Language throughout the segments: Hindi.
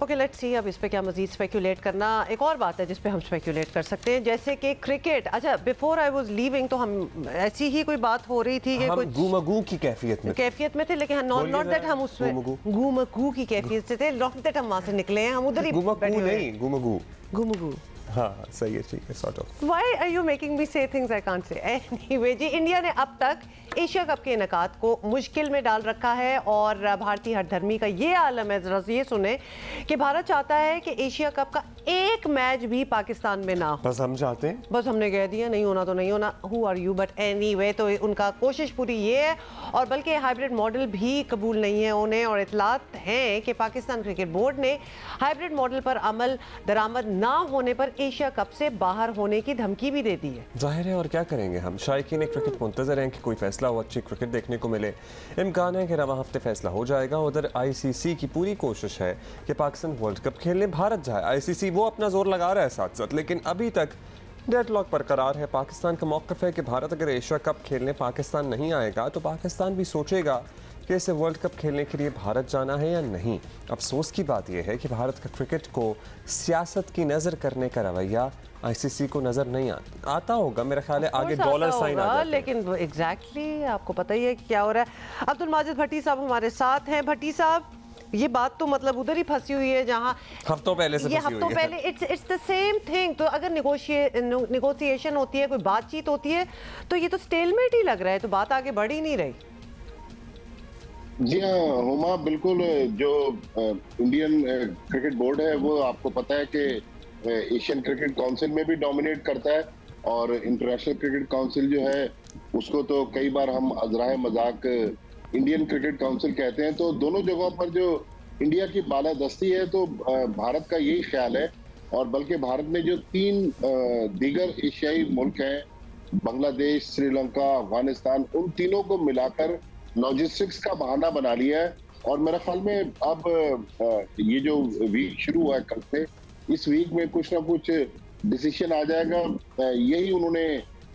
ओके लेट्स सी, अब इस पे क्या मजीद स्पेक्यूलेट करना। एक और बात है जिस पे हम स्पेक्यूलेट कर सकते हैं, जैसे कि क्रिकेट। अच्छा, बिफोर आई वाज लीविंग तो हम ऐसी ही कोई बात हो रही थी कि हम कुछ गूमगू की कैफियत में थे, लेकिन नॉट दैट हम उसमें गूमगू की कैफियत से थे, नॉट दैट हम वहां से निकले हैं, हम उधर ही गूमगू नहीं, गूमगू। गूमगू हाँ सही है, ठीक है, sort of. Why are you making me say things I can't say? Anyway जी, इंडिया ने अब तक एशिया कप के इनेकाद को मुश्किल में डाल रखा है और भारतीय हठधर्मी का ये आलम है, जरा ये सुने कि भारत चाहता है कि एशिया कप का एक मैच भी पाकिस्तान में ना हो। बस हम चाहते हैं, बस हमने कह दिया नहीं होना तो नहीं होना, who are you, but anyway तो उनका कोशिश पूरी ये है, और बल्कि हाइब्रिड मॉडल भी कबूल नहीं है उन्हें, और इतलात हैं कि पाकिस्तान क्रिकेट बोर्ड ने हाइब्रिड मॉडल पर अमल दरामद ना होने पर एशिया कप से बाहर होने की धमकी भी दे दी है। जाहिर है, और क्या करेंगे हम। शायकीन क्रिकेट मुंतजर हैं कि कोई फैसला हो, अच्छी क्रिकेट देखने को मिले। इम्कान है कि रवा हफ्ते फैसला हो जाएगा। उधर ICC की पूरी कोशिश है कि पाकिस्तान वर्ल्ड कप खेलने भारत जाए। ICC वो अपना जोर लगा रहा है साथ साथ, लेकिन अभी तक डेडलॉक बरकरार है। पाकिस्तान का मौक़िफ़ है कि भारत अगर एशिया कप खेलने पाकिस्तान नहीं आएगा तो पाकिस्तान भी सोचेगा कि इसे वर्ल्ड कप खेलने के लिए भारत जाना है या नहीं। अफसोस की बात यह है कि भारत का क्रिकेट को सियासत की नज़र करने का रवैया ICC को नज़र नहीं आता होगा। मेरा ख्याल है आगे डॉलर साइन आ जाते हैं, लेकिन एग्जैक्टली आपको पता ही है कि क्या हो रहा है। अब्दुल माजिद भट्टी साहब हमारे साथ हैं। भट्टी साहब, ये बात तो मतलब उधर ही फंसी हुई है जहां हफ्तों पहले से फंसी हुई है। It's the same thing. तो अगर निगोशिएशन होती है, कोई बातचीत होती है, तो ये तो स्टेलमेट ही लग रहा है, तो बात आगे बढ़ ही नहीं रही। जी हाँ हुमा, बिल्कुल। जो इंडियन क्रिकेट बोर्ड है वो आपको पता है कि एशियन क्रिकेट काउंसिल में भी डोमिनेट करता है, और इंटरनेशनल क्रिकेट काउंसिल जो है उसको तो कई बार हम अजराए मजाक इंडियन क्रिकेट काउंसिल कहते हैं। तो दोनों जगहों पर जो इंडिया की बालादस्ती है, तो भारत का यही ख्याल है, और बल्कि भारत में जो 3 दीगर एशियाई मुल्क हैं, बांग्लादेश, श्रीलंका, अफगानिस्तान, उन तीनों को मिलाकर लॉजिस्टिक्स का बहाना बना लिया है। और मेरे ख्याल में अब ये जो वीक शुरू हुआ है कल से, इस वीक में कुछ ना कुछ डिसीजन आ जाएगा। यही उन्होंने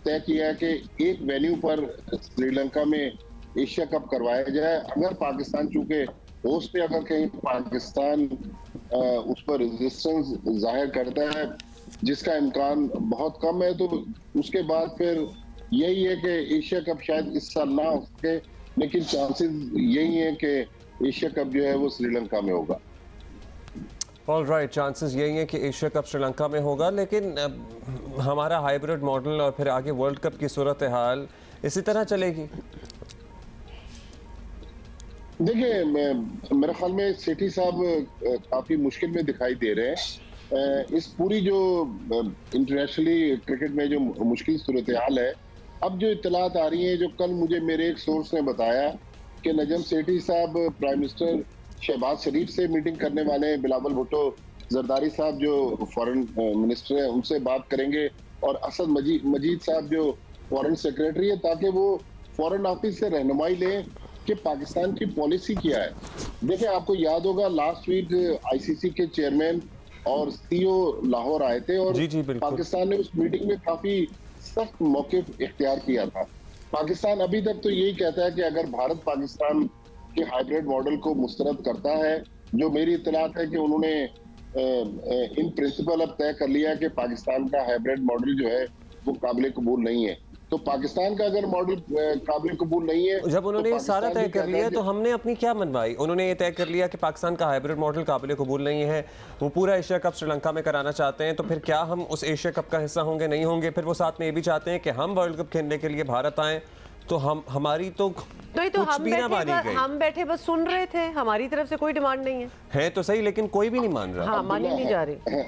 तय किया है कि एक वेन्यू पर श्रीलंका में एशिया कप करवाया जाए। अगर पाकिस्तान, चूंकि होस्ट पे अगर कहीं पाकिस्तान उस पर रेजिस्टेंस जाहिर करता है, जिसका इम्कान बहुत कम है, तो उसके बाद फिर यही है कि एशिया कप शायद इस साल ना हो सके, लेकिन चांसेस यही है कि एशिया कप जो है वो श्रीलंका में होगा। ऑल राइट, चांसेस यही है कि एशिया कप श्रीलंका में होगा, लेकिन हमारा हाइब्रिड मॉडल और फिर आगे वर्ल्ड कप की सूरत हाल इसी तरह चलेगी। देखिए, मेरे ख्याल में सेठी साहब काफी मुश्किल में दिखाई दे रहे हैं। इस पूरी जो इंटरनेशनली क्रिकेट में जो मुश्किल सूरत हाल है, अब जो इत्तलात आ रही हैं, जो कल मुझे मेरे एक सोर्स ने बताया कि नजम सेठी साहब प्राइम मिनिस्टर शहबाज शरीफ से मीटिंग करने वाले हैं, बिलावल भुट्टो जरदारी साहब जो फॉरेन मिनिस्टर हैं उनसे बात करेंगे, और असद मजीद साहब जो फॉरेन सेक्रेटरी है, ताकि वो फॉरेन ऑफिस से रहनुमाई लें कि पाकिस्तान की पॉलिसी क्या है। देखिए, आपको याद होगा लास्ट वीक ICC के चेयरमैन और CEO लाहौर आए थे, और जी, पाकिस्तान ने उस मीटिंग में काफी सख्त मौक़िफ़ इख्तियार किया था। पाकिस्तान अभी तक तो यही कहता है कि अगर भारत पाकिस्तान के हाइब्रिड मॉडल को मुस्तरद करता है, जो मेरी इत्तलात है कि उन्होंने इन प्रिंसिपल अब तय कर लिया है कि पाकिस्तान का हाइब्रिड मॉडल जो है वो काबिल कबूल नहीं है। तो पाकिस्तान का अगर मॉडल काबिल कबूल नहीं है, जब उन्होंने तो सारा तय कर लिया तो हमने अपनी क्या मनवाई। उन्होंने ये तय कर लिया कि पाकिस्तान का हाइब्रिड मॉडल काबिल कबूल नहीं है, वो पूरा एशिया कप श्रीलंका में कराना चाहते हैं, तो फिर क्या हम उस एशिया कप का हिस्सा होंगे, नहीं होंगे। फिर वो साथ में ये भी चाहते हैं कि हम वर्ल्ड कप खेलने के लिए भारत आएँ, तो हमारी तो हम बैठे बस सुन रहे थे, हमारी तरफ से कोई डिमांड नहीं है तो सही, लेकिन कोई भी नहीं मान रहा। हाँ, मानी नहीं जा रही।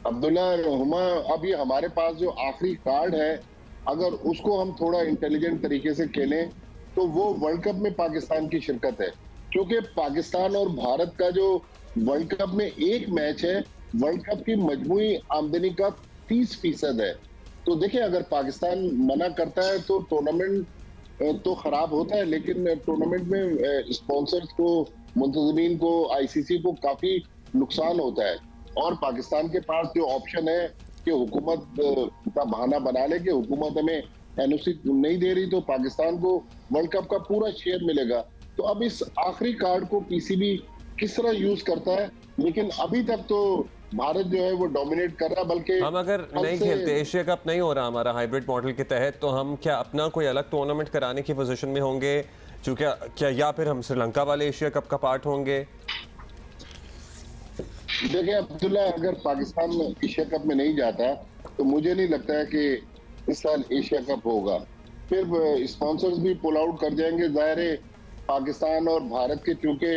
अब्दुल्ला हुमा, अभी हमारे पास जो आखिरी कार्ड है, अगर उसको हम थोड़ा इंटेलिजेंट तरीके से खेलें तो वो वर्ल्ड कप में पाकिस्तान की शिरकत है, क्योंकि पाकिस्तान और भारत का जो वर्ल्ड कप में एक मैच है, वर्ल्ड कप की मजमूई आमदनी का 30% है। तो देखिए, अगर पाकिस्तान मना करता है तो टूर्नामेंट तो खराब होता है, लेकिन टूर्नामेंट में स्पॉन्सर्स को, मुंतजमीन को, ICC को काफी नुकसान होता है। और पाकिस्तान के पास जो ऑप्शन है कि हुकूमत का बहाना बना ले कि हुकूमत हमें NOC नहीं दे रही, तो पाकिस्तान को वर्ल्ड कप का पूरा शेयर मिलेगा। तो अब इस आखिरी कार्ड को PCB किस तरह यूज करता है। लेकिन अभी तक तो भारत जो है वो डोमिनेट कर रहा है, बल्कि हम अगर नहीं खेलते, एशिया कप नहीं हो रहा हमारा हाइब्रिड मॉडल के तहत, तो हम क्या अपना कोई अलग टूर्नामेंट कराने की पोजीशन में होंगे चूंकि क्या, या फिर हम श्रीलंका वाले एशिया कप का पार्ट होंगे? देखिए अब्दुल्ला, अगर पाकिस्तान एशिया कप में नहीं जाता तो मुझे नहीं लगता है कि इस साल एशिया कप होगा। फिर स्पॉन्सर्स भी पुल आउट कर जाएंगे। जाहिर है पाकिस्तान और भारत के चूंकि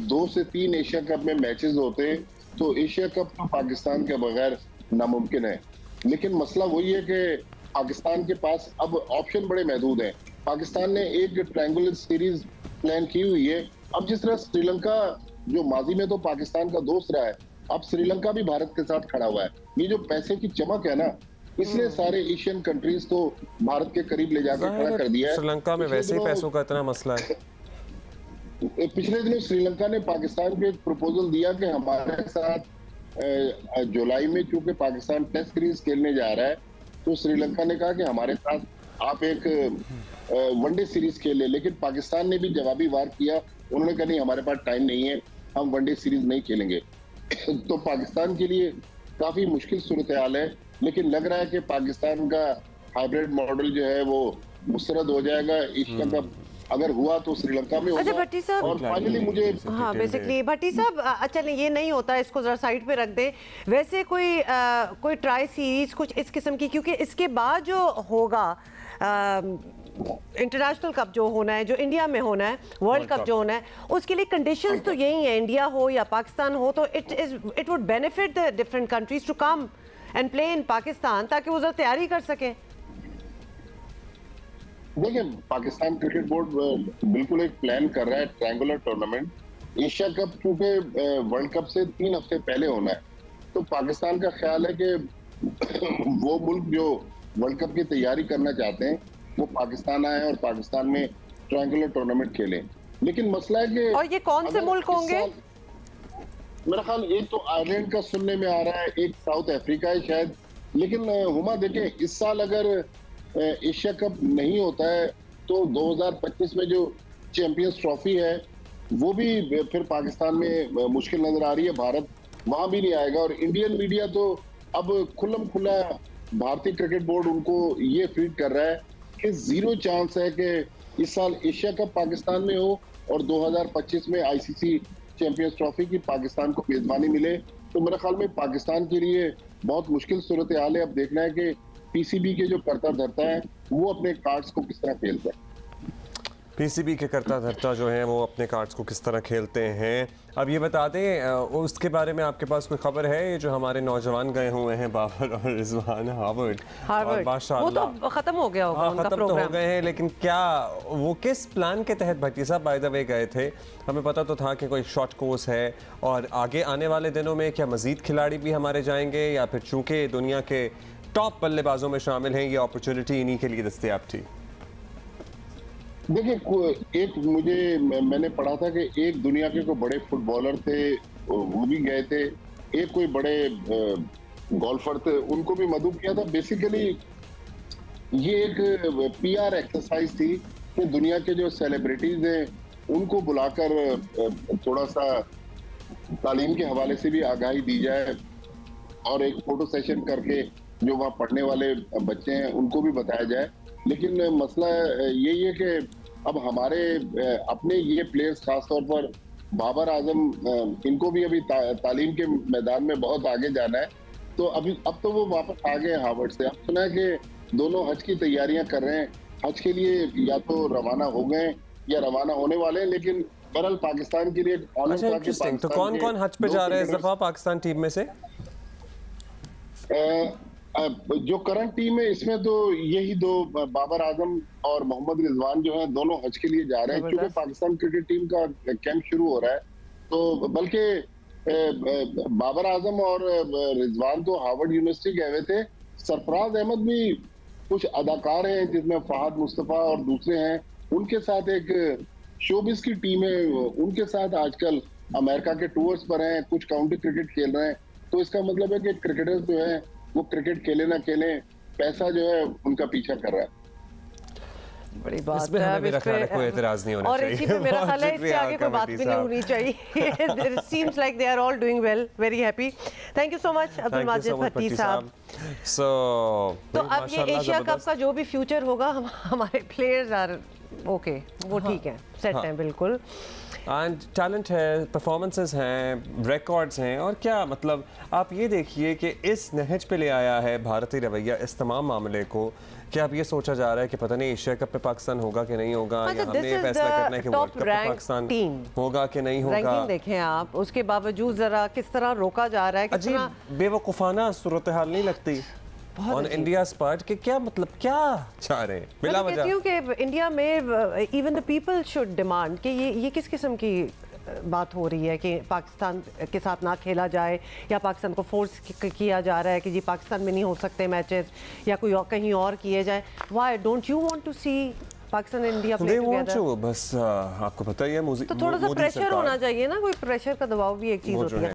2 से 3 एशिया कप में मैचेस होते हैं, तो एशिया कप तो पाकिस्तान के बगैर नामुमकिन है। लेकिन मसला वही है कि पाकिस्तान के पास अब ऑप्शन बड़े महदूद हैं। पाकिस्तान ने एक ट्रायंगुलर सीरीज प्लान की हुई है। अब जिस तरह श्रीलंका जो माजी में तो पाकिस्तान का दोस्त रहा है, अब श्रीलंका भी भारत के साथ खड़ा हुआ है। ये जो पैसे की चमक है ना, इसलिए सारे एशियन कंट्रीज को भारत के करीब ले जाकर खड़ा कर दिया है। श्रीलंका में वैसे ही पैसों का इतना मसला है। पिछले दिनों श्रीलंका ने पाकिस्तान को एक प्रपोजल दिया कि हमारे साथ जुलाई में चूंकि पाकिस्तान टेस्ट सीरीज खेलने जा रहा है, तो श्रीलंका ने कहा कि हमारे साथ आप एक वनडे सीरीज खेल ले। लेकिन पाकिस्तान ने भी जवाबी वार किया। उन्होंने कहा नहीं, हमारे पास टाइम नहीं है, हम वनडे सीरीज नहीं खेलेंगे। तो पाकिस्तान के लिए काफी मुश्किल सूरत हाल है। लेकिन लग रहा है कि पाकिस्तान का हाइब्रिड मॉडल जो है वो मुस्तरद हो जाएगा। एशिया कप अगर हुआ तो श्रीलंका में होगा। अच्छा भट्टी साहब, और फाइनली मुझे बेसिकली भट्टी साहब, अच्छा नहीं, ये नहीं होता, इसको जरा साइड पे रख दें। वैसे कोई ट्राई सीरीज कुछ इस किस्म की, क्योंकि इसके बाद जो होगा इंटरनेशनल कप जो होना है, जो इंडिया में होना है, वर्ल्ड कप जो होना है, उसके लिए कंडीशंस तो यही है, इंडिया हो या पाकिस्तान हो, तो it would benefit the different countries to come and play in Pakistan, ताकि वो जरा तैयारी कर सके। देखिए पाकिस्तान क्रिकेट बोर्ड बिल्कुल एक प्लान कर रहा है ट्रायंगुलर टूर्नामेंट। एशिया कप चूंकि वर्ल्ड कप से 3 हफ्ते पहले होना है, तो पाकिस्तान का ख्याल है कि वो मुल्क जो वर्ल्ड कप की तैयारी करना चाहते हैं वो पाकिस्तान आए और पाकिस्तान में ट्रायंगुलर टूर्नामेंट खेलें। लेकिन मसला है कि और ये कौन से मुल्क होंगे? मेरा ख्याल एक तो आयरलैंड का सुनने में आ रहा है, एक साउथ अफ्रीका है शायद। लेकिन हुमा देखें, इस साल अगर एशिया कप नहीं होता है तो 2025 में जो चैंपियंस ट्रॉफी है वो भी फिर पाकिस्तान में मुश्किल नजर आ रही है। भारत वहां भी नहीं आएगा। और इंडियन मीडिया तो अब खुल्लम खुल्ला भारतीय क्रिकेट बोर्ड उनको ये फीड कर रहा है कि 0 चांस है कि इस साल एशिया कप पाकिस्तान में हो और 2025 में आईसीसी चैंपियंस ट्रॉफी की पाकिस्तान को मेजबानी मिले। तो मेरे ख्याल में पाकिस्तान के लिए बहुत मुश्किल सूरत हाल है। अब देखना है कि पीसीबी के जो करता धरता है वो अपने कार्ड्स को किस तरह खेलता है। पीसीबी के करता धरता जो है वो अपने कार्ड्स को किस तरह खेलते हैं। अब ये बता दें, उसके बारे में आपके पास कोई खबर है? ये जो हमारे नौजवान गए हुए हैं बाबर और रिजवान हार्वर्ड, और माशाअल्लाह वो तो खत्म हो गया होगा उनका खत्म प्रोग्राम। तो हो गए हैं, लेकिन क्या वो किस प्लान के तहत भट्टी साहब बाय द वे गए थे? हमें पता तो था कि कोई शॉर्ट कोर्स है, और आगे आने वाले दिनों में क्या मजीद खिलाड़ी भी हमारे जाएंगे, या फिर चूंकि दुनिया के टॉप बल्लेबाजों में शामिल हैं, ये अपॉर्चुनिटी इन्हीं के लिए दस्तयाब थी? देखिए एक मैंने पढ़ा था कि एक दुनिया के कोई बड़े फुटबॉलर थे, वो भी गए थे। एक कोई बड़े गोल्फर थे, उनको भी मदऊ किया था। बेसिकली ये एक पीआर एक्सरसाइज थी कि दुनिया के जो सेलिब्रिटीज हैं उनको बुलाकर थोड़ा सा तालीम के हवाले से भी आगाही दी जाए, और एक फोटो सेशन करके जो वहाँ पढ़ने वाले बच्चे हैं उनको भी बताया जाए। लेकिन मसला यही है कि अब हमारे अपने ये प्लेयर्स खासतौर पर बाबर आजम, इनको भी अभी तालीम के मैदान में बहुत आगे जाना है। तो अब तो वो वापस आ गए हार्वर्ड से। अब सुना है कि दोनों हज की तैयारियां कर रहे हैं। हज के लिए या तो रवाना हो गए या रवाना होने वाले हैं। लेकिन बहरहाल पाकिस्तान के लिए तो कौन कौन हज पे जा रहे हैं इस दफा पाकिस्तान टीम में से? जो करंट टीम है इसमें तो यही 2 बाबर आजम और मोहम्मद रिजवान जो हैं, दोनों हज के लिए जा रहे हैं। क्योंकि पाकिस्तान क्रिकेट टीम का कैंप शुरू हो रहा है, तो बल्कि बाबर आजम और रिजवान तो हार्वर्ड यूनिवर्सिटी गए हुए थे। सरफराज अहमद भी कुछ अदाकार हैं जिसमें फहद मुस्तफा और दूसरे हैं, उनके साथ एक शोबिस की टीम है, उनके साथ आजकल अमेरिका के टूर्स पर हैं, कुछ काउंटी क्रिकेट खेल रहे हैं। तो इसका मतलब है कि क्रिकेटर्स जो है वो क्रिकेट खेले ना खेले, पैसा जो है उनका पीछा कर रहा है। बड़ी बात इसमें हमें मेरा ख्याल है कोई एतराज नहीं होना और चाहिए। इसी पे मेरा ख्याल है इससे आगे कोई बात भी नहीं होनी चाहिए। It seems like they are all doing well, very happy. Thank you so much Abdul Majid भट्टी साहब। तो अब ये एशिया कप का जो भी फ्यूचर होगा हमारे प्लेयर्स आर ओके, वो ठीक है, सेट हैं बिल्कुल। एंड टैलेंट है, परफॉर्मेंसेस हैं, रिकॉर्ड्स हैं, और क्या मतलब आप ये देखिए कि इस नहज पे ले आया है भारतीय रवैया इस तमाम मामले को कि अब ये सोचा जा रहा है कि पता नहीं एशिया कप पे पाकिस्तान होगा कि नहीं होगा, या हमने ये फैसला करना है कि वर्ल्ड कप पे पाकिस्तान होगा कि नहीं होगा। रैंकिंग देखें आप, उसके बावजूद जरा किस तरह रोका जा रहा है, कितना बेवकूफ़ाना सूरत हाल नहीं लगती ऑन इंडिया स्पार्ट के क्या मतलब क्या चाह रहे हैं बिला वजह। कहती हूँ कि इंडिया में even the people should demand कि ये किस किस्म की बात हो रही है कि पाकिस्तान के साथ ना खेला जाए, या पाकिस्तान को फोर्स किया जा रहा है कि जी पाकिस्तान में नहीं हो सकते मैचेस, या कोई और कहीं और किए जाए। Why don't you want to see Pakistan and India play together? बस आपको पता ही है, तो थोड़ा सा प्रेशर होना चाहिए ना, कोई प्रेशर का दबाव भी एक चीज होती है।